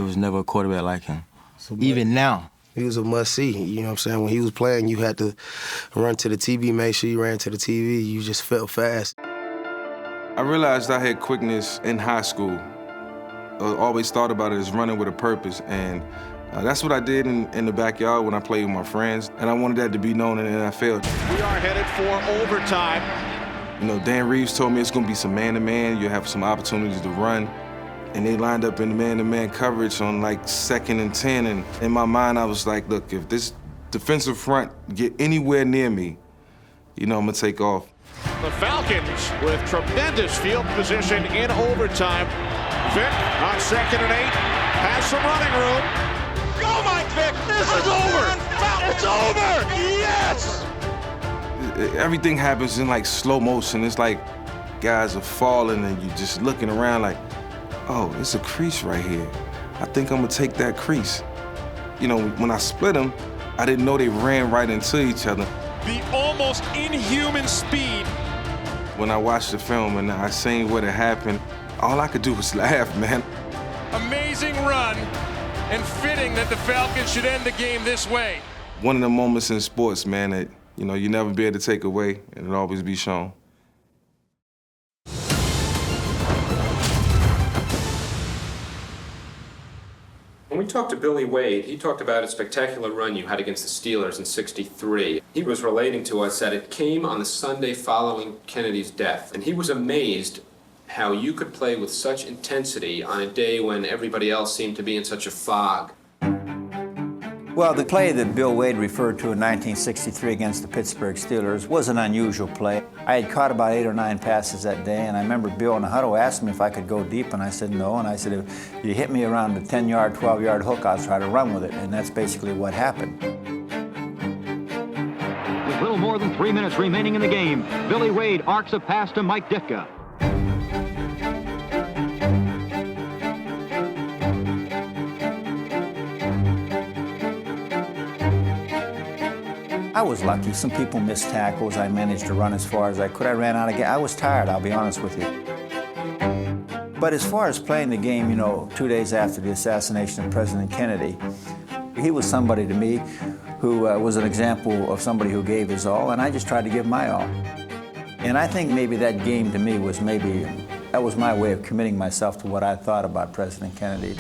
There was never a quarterback like him. Even now. He was a must-see, you know what I'm saying? When he was playing, you had to run to the TV, make sure you ran to the TV. You just felt fast. I realized I had quickness in high school. I always thought about it as running with a purpose, and that's what I did in the backyard when I played with my friends, and I wanted that to be known in the NFL. We are headed for overtime. You know, Dan Reeves told me it's going to be some man-to-man. You'll have some opportunities to run. And they lined up in man-to-man coverage on like 2nd and 10. And in my mind, I was like, look, if this defensive front get anywhere near me, you know, I'm gonna take off. The Falcons with tremendous field position in overtime. Vick on 2nd and 8, has some running room. Go, Mike Vick, this is over! It's over, yes! Everything happens in like slow motion. It's like guys are falling and you're just looking around like, oh, it's a crease right here. I think I'm gonna take that crease. You know, when I split them, I didn't know they ran right into each other. The almost inhuman speed. When I watched the film and I seen what had happened, all I could do was laugh, man. Amazing run, and fitting that the Falcons should end the game this way. One of the moments in sports, man, that, you know, you never be able to take away, and it'll always be shown. When we talked to Billy Wade, he talked about a spectacular run you had against the Steelers in '63. He was relating to us that it came on the Sunday following Kennedy's death, and he was amazed how you could play with such intensity on a day when everybody else seemed to be in such a fog. Well, the play that Bill Wade referred to in 1963 against the Pittsburgh Steelers was an unusual play. I had caught about 8 or 9 passes that day, and I remember Bill in the huddle asked me if I could go deep, and I said no, and I said, if you hit me around the 10-yard, 12-yard hook, I'll try to run with it, and that's basically what happened. With little more than 3 minutes remaining in the game, Billy Wade arcs a pass to Mike Ditka. I was lucky. Some people missed tackles. I managed to run as far as I could. I ran out of gas. I was tired, I'll be honest with you. But as far as playing the game, you know, 2 days after the assassination of President Kennedy, he was somebody to me who was an example of somebody who gave his all, and I just tried to give my all. And I think maybe that game to me was that was my way of committing myself to what I thought about President Kennedy.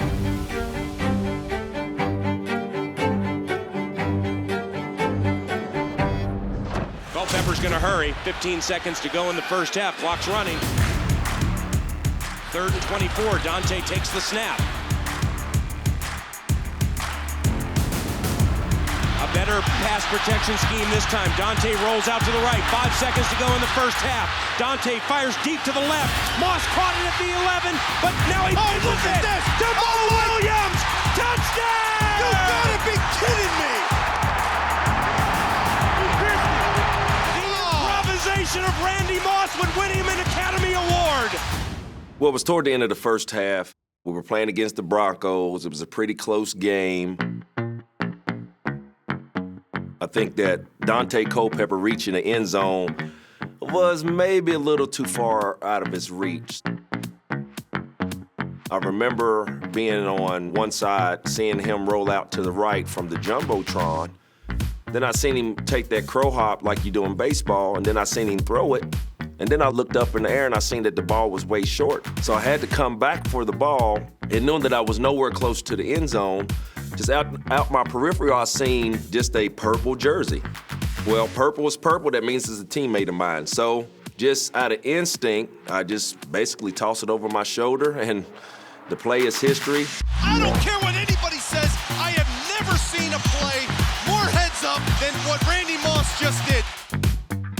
Pepper's going to hurry. 15 seconds to go in the first half. Clock's running. 3rd and 24. Dante takes the snap. A better pass protection scheme this time. Dante rolls out to the right. 5 seconds to go in the first half. Dante fires deep to the left. Moss caught it at the 11, but now he look at this! To Williams! Touchdown! You gotta be kidding me! Of Randy Moss would win him an Academy Award. Well, it was toward the end of the first half. We were playing against the Broncos. It was a pretty close game. I think that Dante Culpepper reaching the end zone was maybe a little too far out of his reach. I remember being on one side, seeing him roll out to the right from the Jumbotron. Then I seen him take that crow hop like you do in baseball, and then I seen him throw it. And then I looked up in the air and I seen that the ball was way short. So I had to come back for the ball, and knowing that I was nowhere close to the end zone, just out my periphery, I seen just a purple jersey. Well, purple is purple, that means it's a teammate of mine. So just out of instinct, I just basically toss it over my shoulder, and the play is history. I don't care what anybody says, I have never seen a play more heads up than what Randy Moss just did.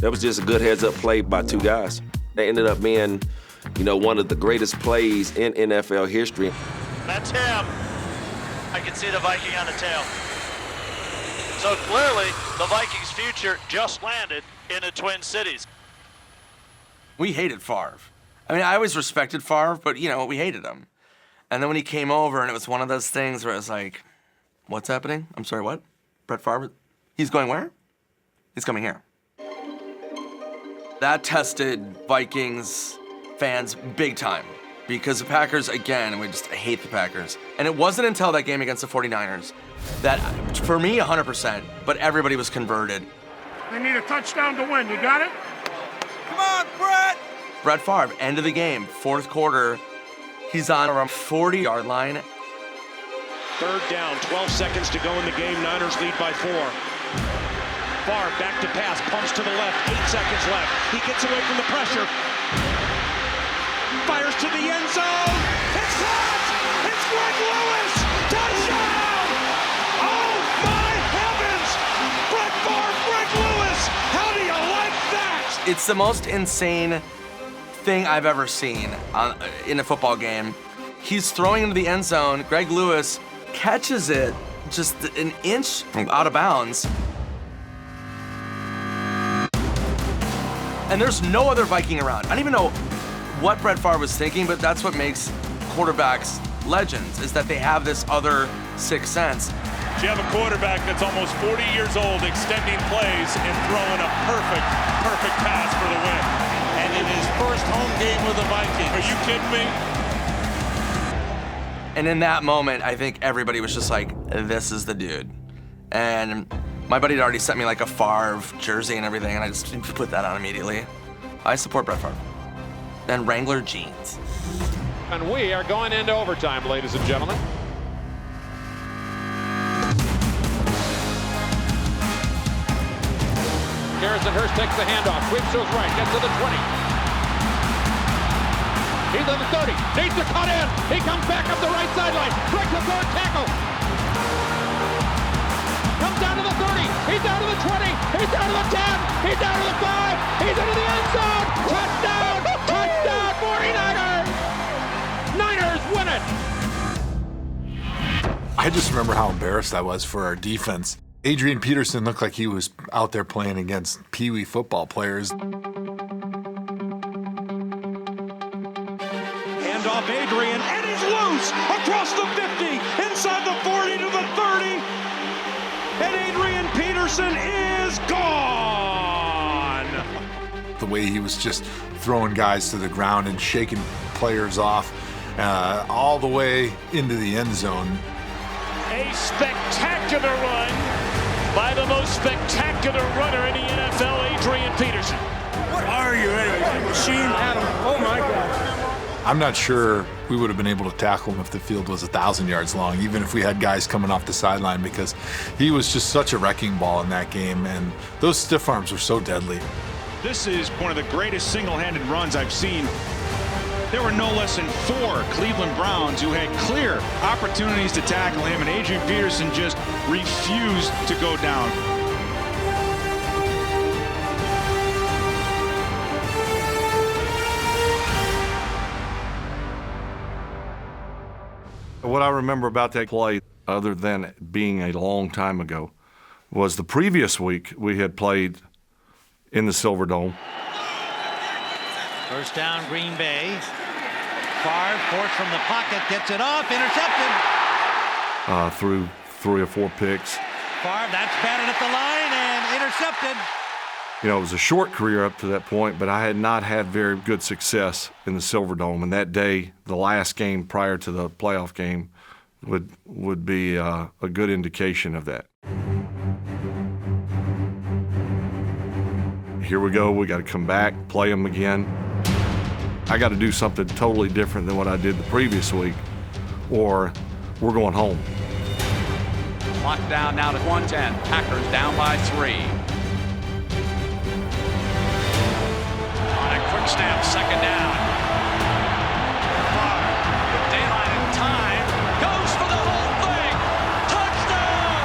That was just a good heads-up play by 2 guys. That ended up being, you know, one of the greatest plays in NFL history. That's him. I can see the Viking on the tail. So clearly, the Vikings' future just landed in the Twin Cities. We hated Favre. I mean, I always respected Favre, but, you know, we hated him. And then when he came over, and it was one of those things where it was like, what's happening? I'm sorry, what? Brett Favre? He's going where? He's coming here. That tested Vikings fans big time because the Packers, again, I hate the Packers. And it wasn't until that game against the 49ers that, for me, 100%, but everybody was converted. They need a touchdown to win. You got it? Come on, Brett! Brett Favre, end of the game, fourth quarter, he's on around 40-yard line. Third down, 12 seconds to go in the game. Niners lead by 4. Favre back to pass, pumps to the left, 8 seconds left. He gets away from the pressure. Fires to the end zone. It's caught! It's Greg Lewis! Touchdown! Oh my heavens! Brett Favre, Greg Lewis! How do you like that? It's the most insane thing I've ever seen in a football game. He's throwing into the end zone. Greg Lewis catches it just an inch out of bounds. And there's no other Viking around. I don't even know what Brett Favre was thinking, but that's what makes quarterbacks legends, is that they have this other sixth sense. You have a quarterback that's almost 40 years old extending plays and throwing a perfect pass for the win. And in his first home game with the Vikings. Are you kidding me? And in that moment, I think everybody was just like, this is the dude. And my buddy had already sent me like a Favre jersey and everything, and I just put that on immediately. I support Brett Favre. And Wrangler jeans. And we are going into overtime, ladies and gentlemen. Garrison Hurst takes the handoff, sweeps to his right, gets to the 20. He's on the 30, needs to cut in. He comes back up the right sideline, breaks the third tackle. Comes down to the 30, he's down to the 20, he's down to the 10, he's down to the 5, he's into the end zone. Touchdown, touchdown, 49ers. Niners win it. I just remember how embarrassed I was for our defense. Adrian Peterson looked like he was out there playing against pee-wee football players. Off Adrian, and he's loose across the 50, inside the 40 to the 30, and Adrian Peterson is gone. The way he was just throwing guys to the ground and shaking players off all the way into the end zone. A spectacular run by the most spectacular runner in the NFL, Adrian Peterson. What are you anyway? Machine Adam. Oh my God. I'm not sure we would have been able to tackle him if the field was 1,000 yards long, even if we had guys coming off the sideline, because he was just such a wrecking ball in that game, and those stiff arms were so deadly. This is one of the greatest single-handed runs I've seen. There were no less than 4 Cleveland Browns who had clear opportunities to tackle him, and Adrian Peterson just refused to go down. What I remember about that play, other than being a long time ago, was the previous week we had played in the Silverdome. First down, Green Bay. Favre, forced from the pocket, gets it off, intercepted. Through 3 or 4 picks. Favre, that's batted at the line and intercepted. You know, it was a short career up to that point, but I had not had very good success in the Silverdome. And that day, the last game prior to the playoff game, would be a good indication of that. Here we go. We got to come back, play them again. I got to do something totally different than what I did the previous week, or we're going home. Clock down now to 110. Packers down by 3. Quick snap, second down. Favre, with daylight and time, goes for the whole thing. Touchdown!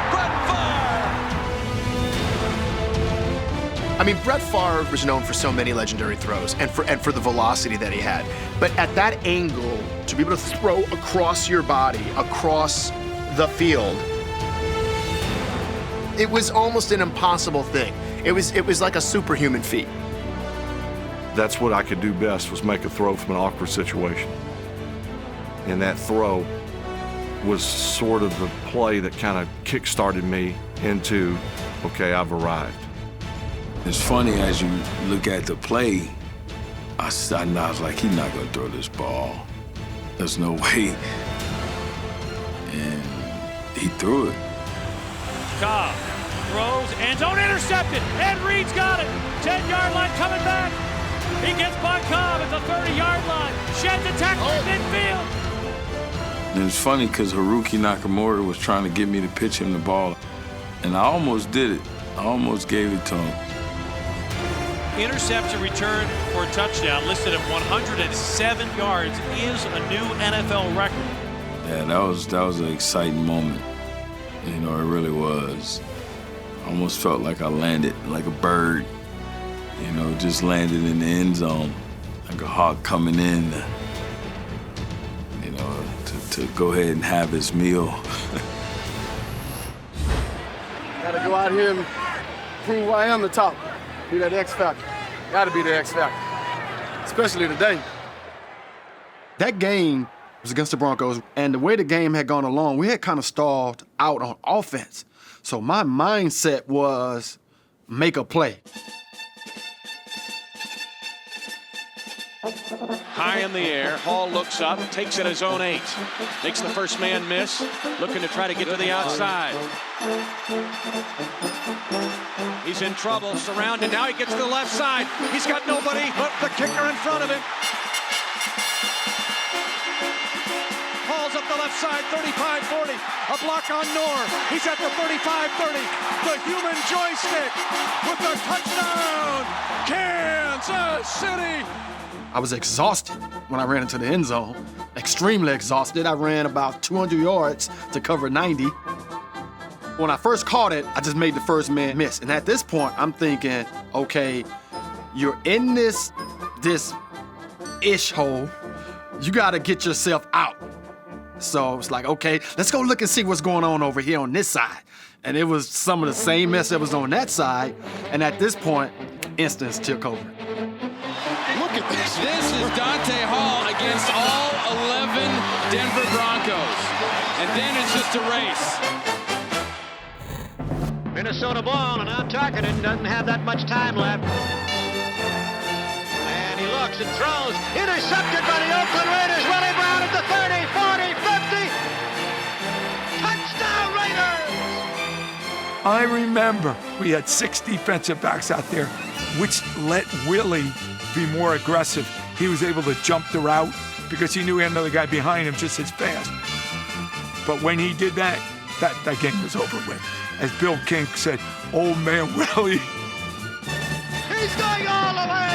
Brett Favre! I mean, Brett Favre was known for so many legendary throws and for the velocity that he had. But at that angle, to be able to throw across your body, across the field, it was almost an impossible thing. It was like a superhuman feat. That's what I could do best, was make a throw from an awkward situation. And that throw was sort of the play that kind of kick-started me into, okay, I've arrived. It's funny, as you look at the play, I was like, he's not going to throw this ball. There's no way. And he threw it. Cobb throws, end zone intercepted. Ed Reed's got it. 10-yard line coming back. He gets by Cobb at the 30-yard line. Sheds a tackle midfield. And it's funny because Haruki Nakamura was trying to get me to pitch him the ball. And I almost did it. I almost gave it to him. Intercepts a return for a touchdown, listed at 107 yards, is a new NFL record. Yeah, that was an exciting moment. You know, it really was. I almost felt like I landed like a bird. You know, just landed in the end zone, like a hawk coming in, you know, to go ahead and have his meal. Gotta go out here and prove I am the top. Be that X factor. Gotta be the X factor, especially today. That game was against the Broncos, and the way the game had gone along, we had kind of stalled out on offense. So my mindset was make a play. High in the air, Hall looks up, takes it his own 8. Makes the first man miss, looking to try to get to the outside. He's in trouble, surrounded, now he gets to the left side. He's got nobody but the kicker in front of him. Hall's up the left side, 35-40. A block on Noor. He's at the 35-30. The human joystick with the touchdown. Kansas City. I was exhausted when I ran into the end zone, extremely exhausted. I ran about 200 yards to cover 90. When I first caught it, I just made the first man miss. And at this point, I'm thinking, okay, you're in this ish hole. You got to get yourself out. So it's like, okay, let's go look and see what's going on over here on this side. And it was some of the same mess that was on that side. And at this point, instincts took over. Look at this. This is Dante Hall against all 11 Denver Broncos. And then it's just a race. Minnesota ball, and now Tarkenton doesn't have that much time left. And he looks and throws. Intercepted by the Oakland Raiders. Willie Brown at the 30, 40, 50. Touchdown Raiders! I remember we had 6 defensive backs out there, which let Willie be more aggressive. He was able to jump the route because he knew he had another guy behind him just as fast. But when he did that game was over with. As Bill King said, old man Willie. He's going all the way!